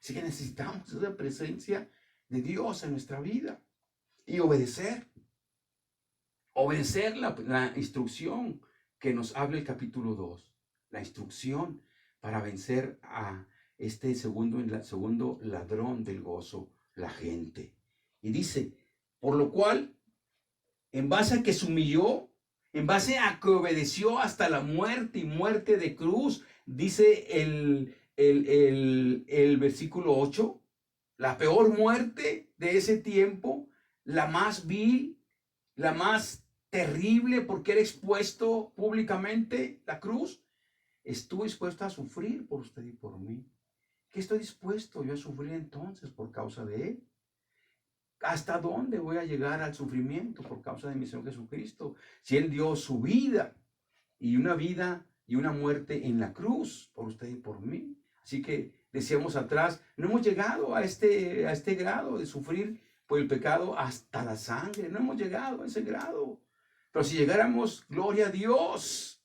Así que necesitamos esa presencia de Dios en nuestra vida. Y obedecer la instrucción que nos habla el capítulo 2. La instrucción para vencer a este segundo ladrón del gozo, la gente. Y dice, por lo cual, en base a que se humilló, en base a que obedeció hasta la muerte y muerte de cruz, dice el versículo 8, la peor muerte de ese tiempo, la más vil, la más terrible, porque era expuesto públicamente la cruz. Estuvo dispuesto a sufrir por usted y por mí. ¿Qué estoy dispuesto yo a sufrir entonces por causa de Él? ¿Hasta dónde voy a llegar al sufrimiento por causa de mi Señor Jesucristo? Si Él dio su vida y una muerte en la cruz por usted y por mí. Así que decíamos atrás, no hemos llegado a este grado de sufrir por el pecado hasta la sangre. No hemos llegado a ese grado. Pero si llegáramos, gloria a Dios,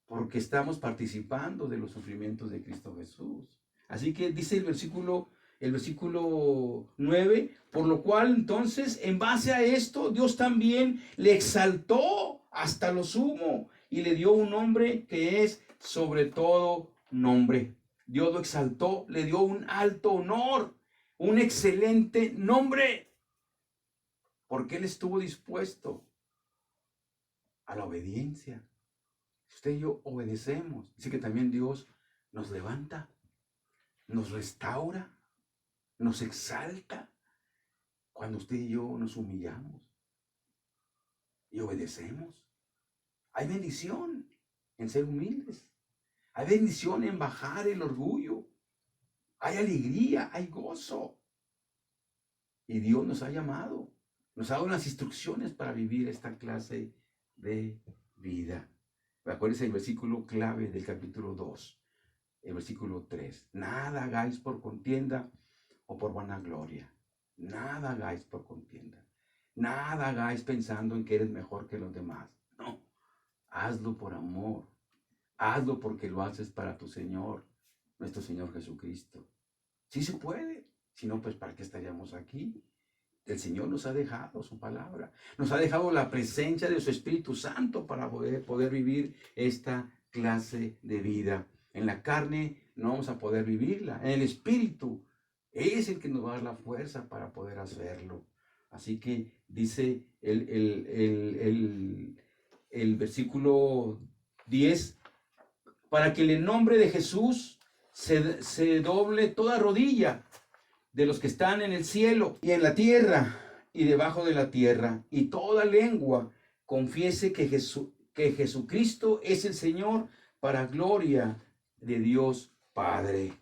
porque estamos participando de los sufrimientos de Cristo Jesús. Así que dice el versículo 9, por lo cual entonces, en base a esto, Dios también le exaltó hasta lo sumo y le dio un nombre que es sobre todo nombre. Dios lo exaltó, le dio un alto honor, un excelente nombre, porque Él estuvo dispuesto a la obediencia. Si usted y yo obedecemos, dice que también Dios nos levanta, nos restaura, nos exalta cuando usted y yo nos humillamos y obedecemos. Hay bendición en ser humildes. Hay bendición en bajar el orgullo. Hay alegría, hay gozo. Y Dios nos ha llamado, nos ha dado unas instrucciones para vivir esta clase de vida. Acuérdense el versículo clave del capítulo 2, el versículo 3. Nada hagáis por contienda o por vanagloria. Nada hagáis por contienda. Nada hagáis pensando en que eres mejor que los demás. No, hazlo por amor. Hazlo porque lo haces para tu Señor, nuestro Señor Jesucristo. Sí se puede. Si no, pues ¿para qué estaríamos aquí? El Señor nos ha dejado su palabra. Nos ha dejado la presencia de su Espíritu Santo para poder vivir esta clase de vida. En la carne no vamos a poder vivirla. En el Espíritu es el que nos va a dar la fuerza para poder hacerlo. Así que dice el versículo 10, para que en el nombre de Jesús se doble toda rodilla de los que están en el cielo y en la tierra y debajo de la tierra, y toda lengua confiese que que Jesucristo es el Señor para gloria de Dios Padre.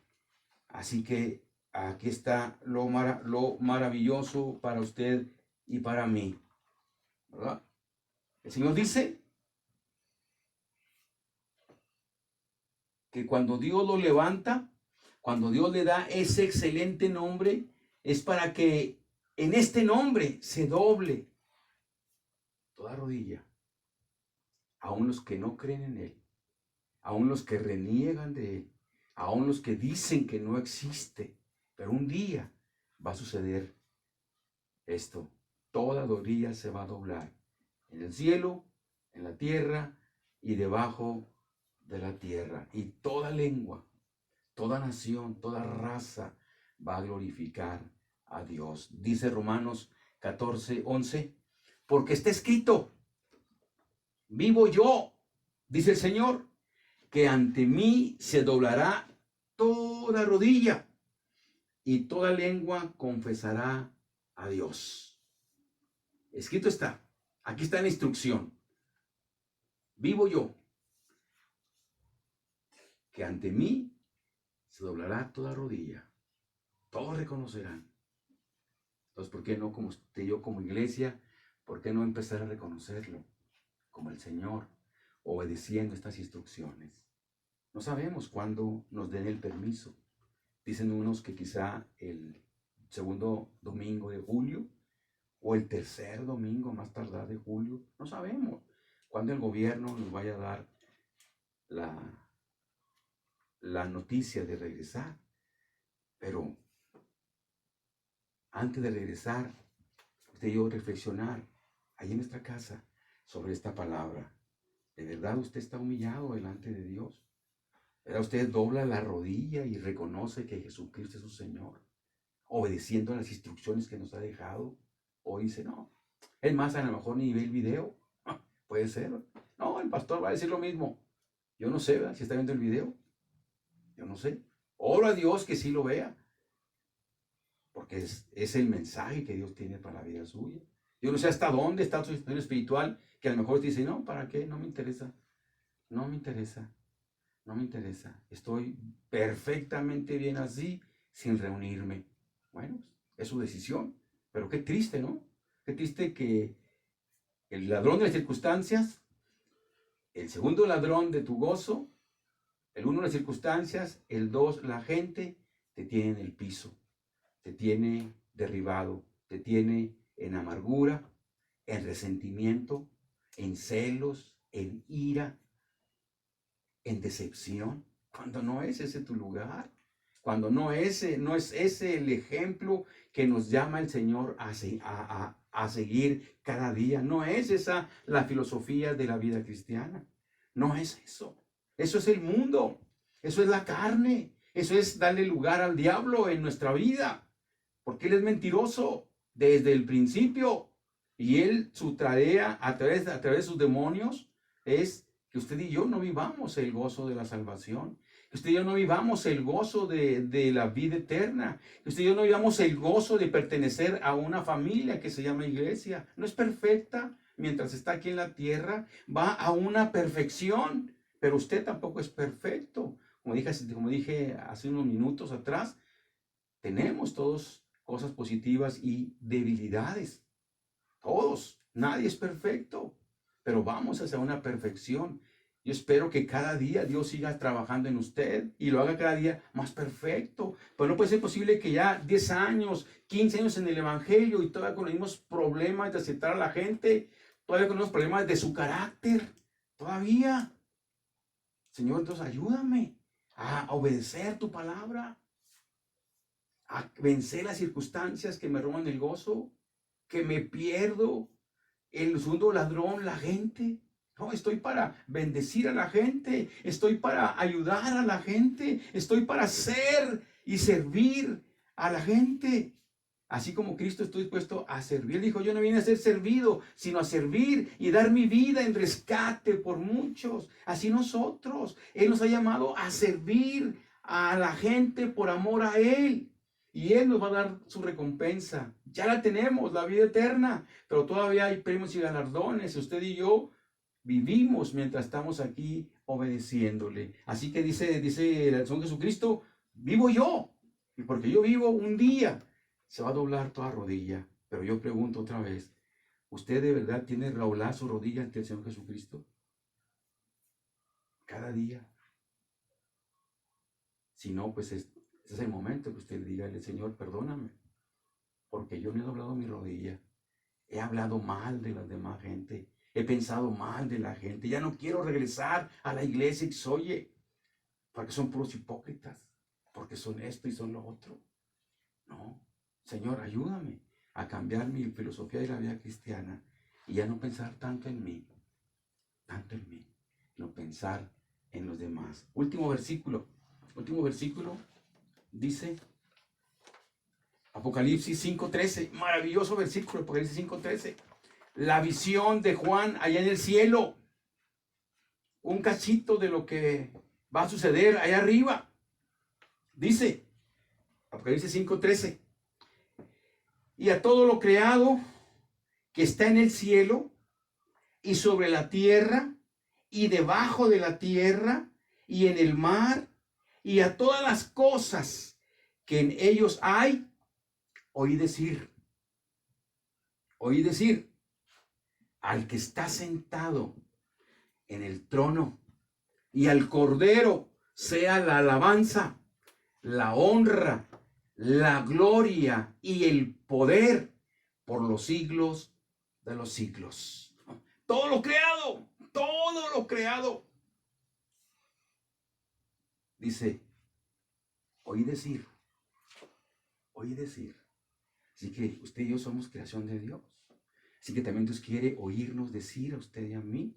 Así que aquí está lo maravilloso para usted y para mí, ¿verdad? El Señor dice que cuando Dios lo levanta, cuando Dios le da ese excelente nombre, es para que en este nombre se doble toda rodilla, aun los que no creen en Él, aun los que reniegan de Él, aun los que dicen que no existe. Pero un día va a suceder esto. Toda rodilla se va a doblar, en el cielo, en la tierra y debajo de la tierra. Y toda lengua, toda nación, toda raza va a glorificar a Dios. Dice Romanos 14:11, porque está escrito, vivo yo, dice el Señor, que ante mí se doblará toda rodilla y toda lengua confesará a Dios. Escrito está, aquí está la instrucción. Vivo yo, que ante mí se doblará toda rodilla. Todos reconocerán. Entonces, ¿por qué no como usted y yo como iglesia? ¿Por qué no empezar a reconocerlo como el Señor, obedeciendo estas instrucciones? No sabemos cuándo nos den el permiso. Dicen unos que quizá el segundo domingo de julio o el tercer domingo más tardar de julio. No sabemos cuándo el gobierno nos vaya a dar la noticia de regresar. Pero antes de regresar, usted y yo reflexionar ahí en nuestra casa sobre esta palabra. ¿De verdad usted está humillado delante de Dios? ¿De verdad usted dobla la rodilla y reconoce que Jesucristo es su Señor, obedeciendo a las instrucciones que nos ha dejado? O dice, no, es más, a lo mejor ni ve el video. Puede ser. No, el pastor va a decir lo mismo. Yo no sé, ¿verdad? Si está viendo el video. Yo no sé. Oro a Dios que sí lo vea. Porque es el mensaje que Dios tiene para la vida suya. Yo no sé hasta dónde está su estudio espiritual, que a lo mejor te dice, no, ¿para qué? No me interesa. No me interesa. No me interesa. Estoy perfectamente bien así, sin reunirme. Bueno, es su decisión. Pero qué triste, ¿no? Qué triste que el ladrón de las circunstancias, el segundo ladrón de tu gozo, el uno las circunstancias, el dos la gente, te tiene en el piso, te tiene derribado, te tiene en amargura, en resentimiento, en celos, en ira, en decepción, cuando no es ese tu lugar, cuando no es ese el ejemplo que nos llama el Señor a seguir cada día. No es esa la filosofía de la vida cristiana. No es eso. Eso es el mundo. Eso es la carne. Eso es darle lugar al diablo en nuestra vida. Porque él es mentiroso desde el principio. Y él, su tarea a través de sus demonios es que usted y yo no vivamos el gozo de la salvación. Que usted y yo no vivamos el gozo de la vida eterna. Que usted y yo no vivamos el gozo de pertenecer a una familia que se llama iglesia. No es perfecta mientras está aquí en la tierra. Va a una perfección. Pero usted tampoco es perfecto. Como dije hace unos minutos atrás, tenemos todos cosas positivas y debilidades. Todos. Nadie es perfecto. Pero vamos hacia una perfección. Yo espero que cada día Dios siga trabajando en usted y lo haga cada día más perfecto. Pero no puede ser posible que ya 10 años, 15 años en el Evangelio y todavía con los mismos problemas de aceptar a la gente, todavía con los mismos problemas de su carácter. Todavía. Señor, entonces ayúdame a obedecer tu palabra, a vencer las circunstancias que me roban el gozo, que me pierdo, el segundo ladrón, la gente. No, estoy para bendecir a la gente, estoy para ayudar a la gente, estoy para ser y servir a la gente. Así como Cristo estoy dispuesto a servir. Él dijo, yo no vine a ser servido, sino a servir y dar mi vida en rescate por muchos. Así nosotros. Él nos ha llamado a servir a la gente por amor a Él. Y Él nos va a dar su recompensa. Ya la tenemos, la vida eterna. Pero todavía hay premios y galardones. Usted y yo vivimos mientras estamos aquí obedeciéndole. Así que dice el Señor Jesucristo, vivo yo. Y porque yo vivo, un día se va a doblar toda rodilla. Pero yo pregunto otra vez, ¿usted de verdad tiene doblar su rodilla ante el Señor Jesucristo? Cada día. Si no, pues ese es el momento que usted le diga al Señor, perdóname, porque yo no he doblado mi rodilla. He hablado mal de la demás gente. He pensado mal de la gente. Ya no quiero regresar a la iglesia y oye, porque son puros hipócritas, porque son esto y son lo otro. No, Señor, ayúdame a cambiar mi filosofía de la vida cristiana y ya no pensar tanto en mí, no pensar en los demás. Último versículo dice Apocalipsis 5:13, maravilloso versículo, Apocalipsis 5:13. La visión de Juan allá en el cielo, un cachito de lo que va a suceder allá arriba. Dice Apocalipsis 5:13, y a todo lo creado que está en el cielo y sobre la tierra y debajo de la tierra y en el mar y a todas las cosas que en ellos hay, oí decir, al que está sentado en el trono y al Cordero sea la alabanza, la honra, la gloria y el poder por los siglos de los siglos. Todo lo creado. Dice, oí decir. Así que usted y yo somos creación de Dios. Así que también Dios quiere oírnos decir a usted y a mí,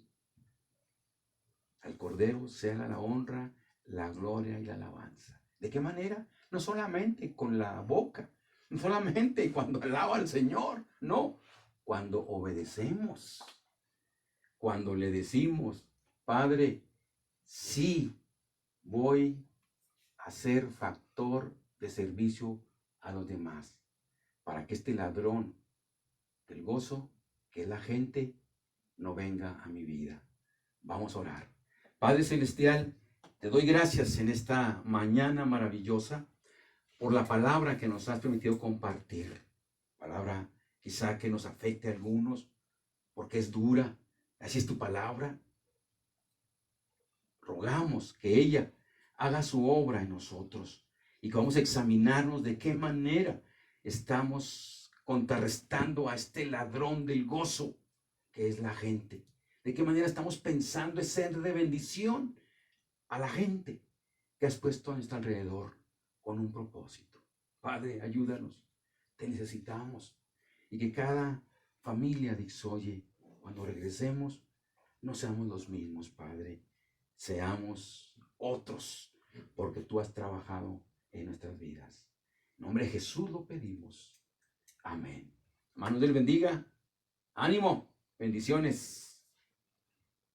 al Cordero sea la honra, la gloria y la alabanza. ¿De qué manera? No solamente con la boca, no solamente cuando alaba al Señor, no, cuando obedecemos, cuando le decimos, Padre, sí, voy a ser factor de servicio a los demás, para que este ladrón del gozo, que es la gente, no venga a mi vida. Vamos a orar. Padre Celestial, te doy gracias en esta mañana maravillosa por la palabra que nos has permitido compartir. Palabra quizá que nos afecte a algunos porque es dura. Así es tu palabra. Rogamos que ella haga su obra en nosotros y que vamos a examinarnos de qué manera estamos contrarrestando a este ladrón del gozo que es la gente. De qué manera estamos pensando en ser de bendición a la gente que has puesto a nuestro alrededor con un propósito. Padre, ayúdanos, te necesitamos y que cada familia de Ixoye, cuando regresemos, no seamos los mismos, Padre, seamos otros, porque tú has trabajado en nuestras vidas. En nombre de Jesús lo pedimos. Amén. Hermanos, Dios les bendiga. Ánimo. Bendiciones.